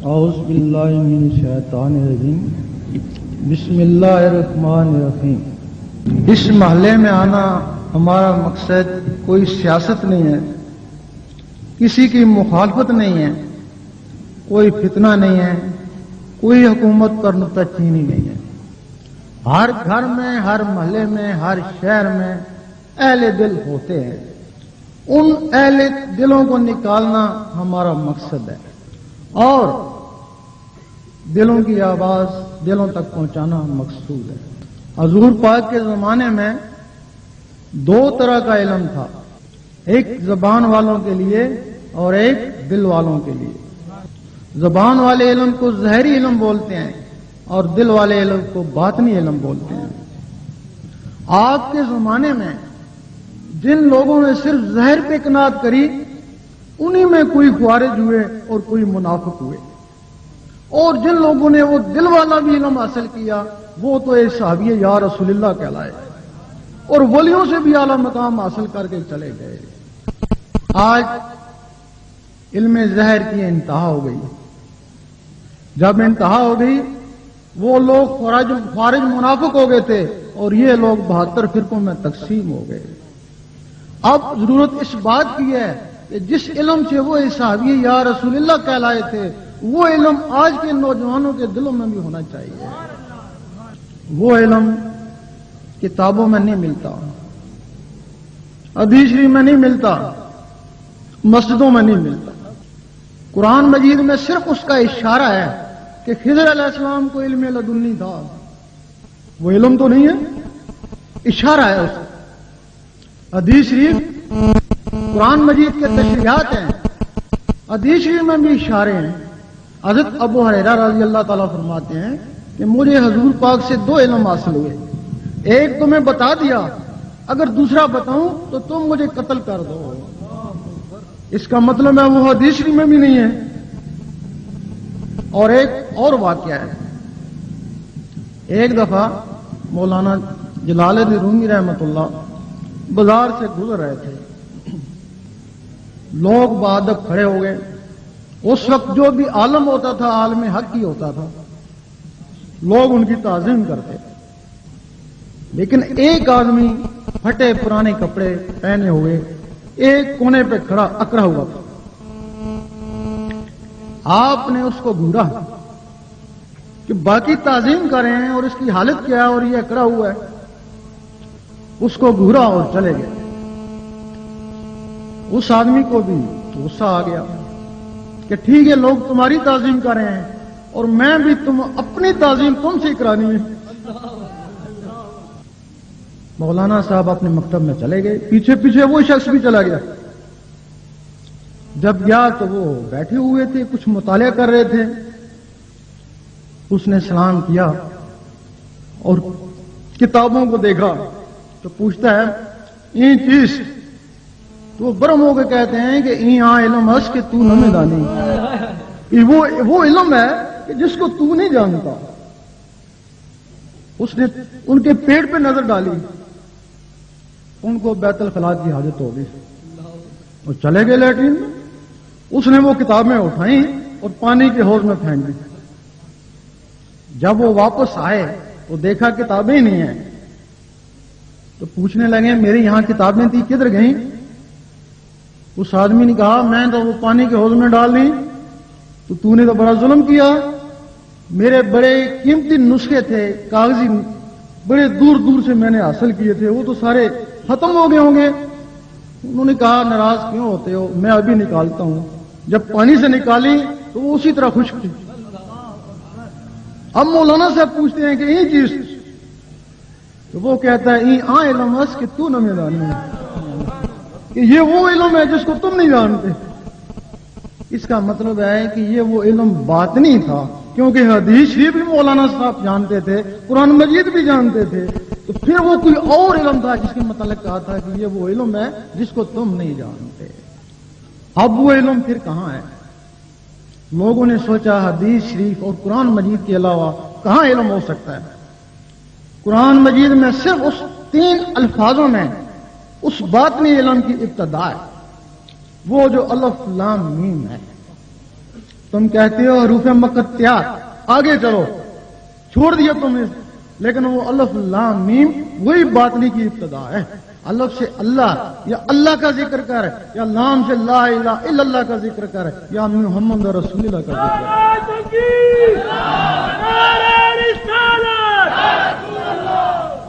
اعوذ باللہ من الشیطان الرجیم بسم اللہ الرحمن الرحیم۔ اس محلے میں آنا ہمارا مقصد کوئی سیاست نہیں ہے، کسی کی مخالفت نہیں ہے، کوئی فتنہ نہیں ہے، کوئی حکومت پر نکتہ چینی نہیں ہے۔ ہر گھر میں، ہر محلے میں، ہر شہر میں اہل دل ہوتے ہیں، ان اہل دلوں کو نکالنا ہمارا مقصد ہے اور دلوں کی آواز دلوں تک پہنچانا مقصود ہے۔ حضور پاک کے زمانے میں دو طرح کا علم تھا، ایک زبان والوں کے لیے اور ایک دل والوں کے لیے۔ زبان والے علم کو ظاہری علم بولتے ہیں اور دل والے علم کو باطنی علم بولتے ہیں۔ آپ کے زمانے میں جن لوگوں نے صرف ظاہر پہ قناعت کری، انہی میں کوئی خوارج ہوئے اور کوئی منافق ہوئے، اور جن لوگوں نے وہ دل والا بھی علم حاصل کیا وہ تو ایک صحابی یا رسول اللہ کہلائے اور ولیوں سے بھی اعلیٰ مقام حاصل کر کے چلے گئے۔ آج علم ظاہر کی انتہا ہو گئی۔ جب انتہا ہو گئی، وہ لوگ خارج منافق ہو گئے تھے اور یہ لوگ 72 فرقوں میں تقسیم ہو گئے۔ اب ضرورت اس بات کی ہے کہ جس علم سے وہ صحابی یا رسول اللہ کہلائے تھے، وہ علم آج کے نوجوانوں کے دلوں میں بھی ہونا چاہیے۔ وہ علم کتابوں میں نہیں ملتا، حدیث شریف میں نہیں ملتا، مسجدوں میں نہیں ملتا۔ قرآن مجید میں صرف اس کا اشارہ ہے کہ خضر علیہ السلام کو علم لدنی تھا، وہ علم تو نہیں ہے، اشارہ ہے اس کا۔ حدیث شریف قرآن مجید کے تشریحات ہیں، حدیث شریف میں بھی اشارے ہیں۔ حضرت ابو ہریرہ رضی اللہ تعالیٰ فرماتے ہیں کہ مجھے حضور پاک سے 2 علم حاصل ہوئے، ایک تمہیں بتا دیا، اگر دوسرا بتاؤں تو تم مجھے قتل کر دو۔ اس کا مطلب ہے وہ حدیث شریف میں بھی نہیں ہے۔ اور ایک اور واقعہ ہے، ایک دفعہ مولانا جلال الدین رومی رحمۃ اللہ بازار سے گزر رہے تھے، لوگ بادب کھڑے ہو گئے۔ اس وقت جو بھی عالم ہوتا تھا عالم حق ہی ہوتا تھا، لوگ ان کی تعظیم کرتے تھے، لیکن ایک آدمی پھٹے پرانے کپڑے پہنے ہوئے ایک کونے پہ کھڑا اکڑا ہوا تھا۔ آپ نے اس کو گھورا کہ باقی تعظیم کر رہے ہیں اور اس کی حالت کیا ہے اور یہ اکڑا ہوا ہے۔ اس کو گھورا اور چلے گئے۔ اس آدمی کو بھی غصہ آ گیا کہ ٹھیک ہے، لوگ تمہاری تعظیم کر رہے ہیں اور میں بھی اپنی تعظیم تم سے کرانی ہے۔ مولانا صاحب اپنے مکتب میں چلے گئے، پیچھے پیچھے وہ شخص بھی چلا گیا۔ جب گیا تو وہ بیٹھے ہوئے تھے، کچھ مطالعہ کر رہے تھے۔ اس نے سلام کیا اور کتابوں کو دیکھا تو پوچھتا ہے این چیز، تو وہ برم ہو کے کہتے ہیں کہ این آ علم اس کہ تو نہ دانی، وہ علم ہے کہ جس کو تو نہیں جانتا۔ اس نے ان کے پیٹ پہ نظر ڈالی، ان کو بیت الخلاء کی حاجت ہو گئی اور چلے گئے لیٹرین میں۔ اس نے وہ کتابیں اٹھائیں اور پانی کے حوض میں پھینک دی۔ جب وہ واپس آئے تو دیکھا کتابیں ہی نہیں ہیں، تو پوچھنے لگے میری یہاں کتابیں تھی کدھر گئیں؟ اس آدمی نے کہا میں تو وہ پانی کے حوض میں ڈال دی، تو نے تو بڑا ظلم کیا، میرے بڑے قیمتی نسخے تھے کاغذی، بڑے دور دور سے میں نے حاصل کیے تھے، وہ تو سارے ختم ہو گئے ہوں گے۔ انہوں نے کہا ناراض کیوں ہوتے ہو، میں ابھی نکالتا ہوں۔ جب پانی سے نکالی تو وہ اسی طرح خشک تھی۔ اب مولانا صاحب پوچھتے ہیں کہ یہ چیز، تو وہ کہتا ہے این آ علم اس کہ تو نہ میں جاننے، کہ یہ وہ علم ہے جس کو تم نہیں جانتے۔ اس کا مطلب ہے کہ یہ وہ علم باطنی تھا، کیونکہ حدیث شریف بھی مولانا صاحب جانتے تھے، قرآن مجید بھی جانتے تھے، تو پھر وہ کوئی اور علم تھا جس کے متعلق کہا تھا کہ یہ وہ علم ہے جس کو تم نہیں جانتے۔ اب وہ علم پھر کہاں ہے؟ لوگوں نے سوچا حدیث شریف اور قرآن مجید کے علاوہ کہاں علم ہو سکتا ہے؟ قرآن مجید میں صرف اس 3 الفاظوں میں اس باطنی علم کی ابتدا ہے، وہ جو الف لام میم ہے۔ तुम कहते हो हरूफ मुक़त्तियात, आगे चलो, छोड़ दिया तुमने, लेकिन वो अलिफ लाम मीम वही बातनी की इब्तिदा है। अलिफ से अल्लाह या अल्लाह का जिक्र कर, या लाम से ला इलाहा इल्लल्लाह का जिक्र कर, या मुहम्मद रसूलुल्लाह का जिक्र कर।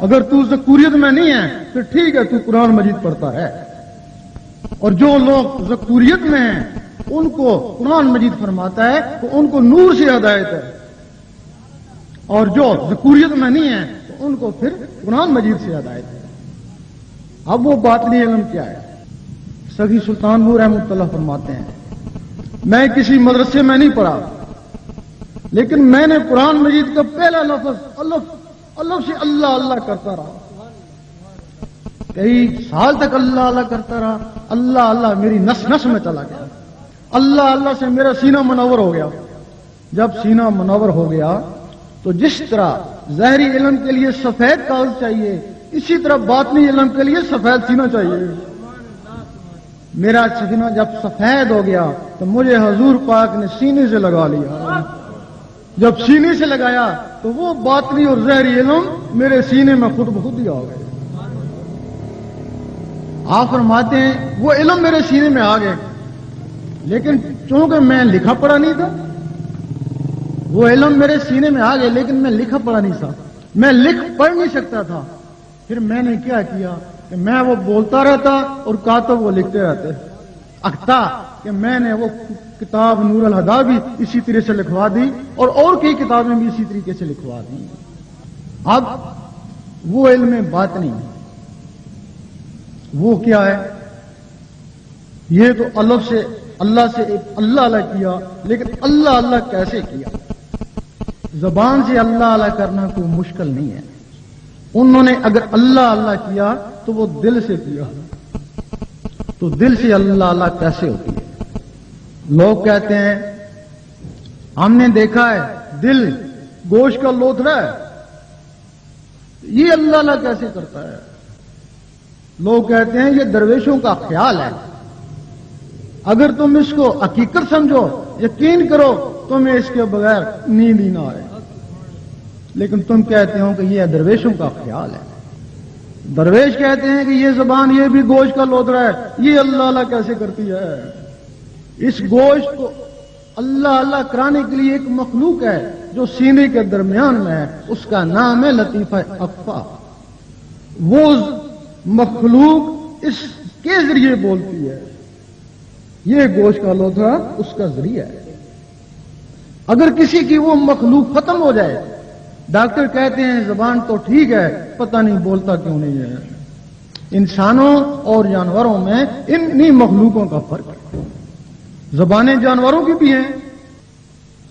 अगर तू ज़कूरियत में नहीं है तो ठीक है, तू कुरान मजीद पढ़ता है। और जो लोग ज़कूरियत में हैं उनको कुरान मजीद फरमाता है तो उनको नूर से हिदायत है, और जो ज़कूरियत में नहीं है तो उनको फिर कुरान मजीद से हिदायत है। अब वो बातनी इल्म क्या है? सगी सुल्तानपुर रहमतुल्लाह फरमाते हैं, मैं किसी मदरसे में नहीं पढ़ा, लेकिन मैंने कुरान मजीद का पहला लफ्ज अल्लाह से अल्लाह अल्लाह करता रहा, कई साल तक अल्लाह अल्लाह करता रहा। अल्लाह अल्लाह मेरी नस नस में चला गया, अल्लाह अल्लाह से मेरा सीना मुनव्वर हो गया। जब सीना मुनव्वर हो गया तो जिस तरह ज़हरी इल्म के लिए सफेद कागज चाहिए, इसी तरह बातनी इल्म के लिए सफेद सीना चाहिए। मेरा सीना जब सफेद हो गया तो मुझे हजूर पाक ने सीने से लगा लिया। जब सीने से लगाया तो वो बातनी और ज़हरी इल्म मेरे सीने में खुद बखुद ही आ गए। आप फरमाते हैं वो इल्म मेरे सीने में आ गए, लेकिन चूंकि मैं लिखा पढ़ा नहीं था, वो इल्म मेरे सीने में आ गए, लेकिन मैं लिखा पढ़ा नहीं था, मैं लिख पढ़ नहीं सकता था। फिर मैंने क्या किया कि मैं वो बोलता रहता और कातब वो लिखते रहते। अख्ता कि मैंने वो किताब नूर अल हदा भी इसी तरह से लिखवा दी और कई किताबें भी इसी तरीके से लिखवा दी। अब वो इल्म बात नहीं, वो क्या है? ये तो अल्लाह से अल्लाह किया, लेकिन अल्लाह अल्लाह कैसे किया? जबान से अल्लाह अल्लाह करना कोई मुश्किल नहीं है। उन्होंने अगर अल्लाह अल्लाह किया तो वो दिल से किया, तो दिल से अल्लाह अल्लाह कैसे होती है? लोग कहते हैं हमने देखा है दिल गोश्त का लोथड़ा है, ये अल्लाह अल्लाह कैसे करता है? लोग कहते हैं ये दरवेशों का ख्याल है। अगर तुम इसको हकीकत समझो, यकीन करो, तुम्हें इसके बगैर नींद ही ना आए, लेकिन तुम कहते हो कि यह दरवेशों का ख्याल है। दरवेश कहते हैं कि ये जबान ये भी गोश्त का लोथड़ा है, ये अल्लाह अल्लाह कैसे करती है? इस गोश्त को अल्लाह अल्लाह कराने के लिए एक मखलूक है जो सीने के दरमियान में है, उसका नाम है लतीफा अख्फा। वो मखलूक इसके जरिए बोलती है, ये गोश्त का लोथड़ा उसका जरिया है। अगर किसी की वो मखलूक खत्म हो जाए, डॉक्टर कहते हैं जबान तो ठीक है, पता नहीं बोलता क्यों नहीं है। इंसानों और जानवरों में इन्हीं मखलूकों का फर्क है। जबानें जानवरों की भी हैं,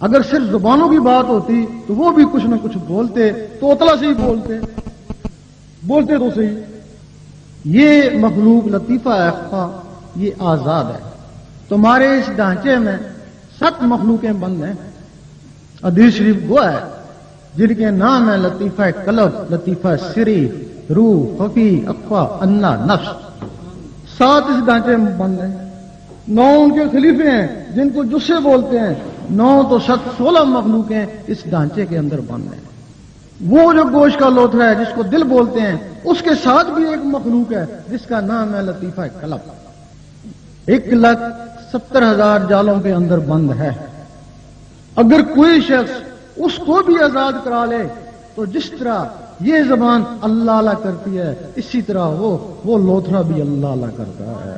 अगर सिर्फ जुबानों की बात होती तो वो भी कुछ न कुछ बोलते, तोतला से ही बोलते तो सही। ये मखलूक लतीफा अख्फा ये आजाद है। तुम्हारे इस ढांचे में 7 मखलूकें बंद हैं। हदीस शरीफ वो है जिनके नाम है लतीफा कलब, लतीफा सिरी, रूह, खफी, अख्फा, अन्ना, नफ्स। 7 इस ढांचे में बंद हैं। 9 उनके खलीफे हैं जिनको जुस्से बोलते हैं। 9 तो 16 मखलूकें इस ढांचे के अंदर बंद हैं। वो जो गोश्त का लोथड़ा है जिसको दिल बोलते हैं, उसके साथ भी एक मखलूक है जिसका नाम है लतीफा कलब। 1,70,000 जालों के अंदर बंद है। अगर कोई शख्स उसको भी आजाद करा ले तो जिस तरह ये जबान अल्लाह अल्लाह करती है, इसी तरह वो लोथड़ा भी अल्लाह अल्लाह करता है।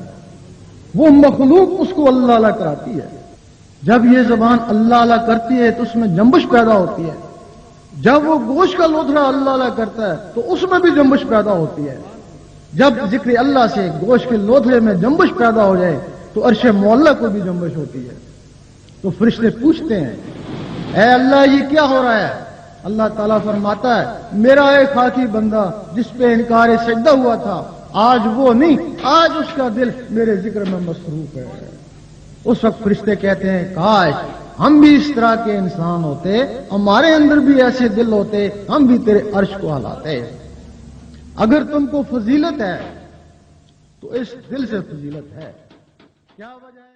वो मखलूक उसको अल्लाह अल्लाह कराती है। जब ये जबान अल्लाह अल्लाह करती है तो उसमें जंबश पैदा होती है। जब वो गोश्त का लोथड़ा अल्लाह अल्लाह करता है तो उसमें भी जंबश पैदा होती है। जब जिक्र अल्लाह से गोश्त के लोथड़े में जंबश पैदा हो जाए तो अर्श मौला को भी जंबश होती है। तो फरिश्ते पूछते हैं, ऐ अल्लाह ये क्या हो रहा है? अल्लाह ताला फरमाता है, मेरा एक खाकी बंदा जिस पे इनकार सजदा हुआ था, आज वो नहीं, आज उसका दिल मेरे जिक्र में मसरूफ है। उस वक्त फरिश्ते कहते हैं, काश हम भी इस तरह के इंसान होते, हमारे अंदर भी ऐसे दिल होते, हम भी तेरे अर्श को हिलाते। अगर तुमको फजीलत है तो इस दिल से फजीलत है। क्या वजह है?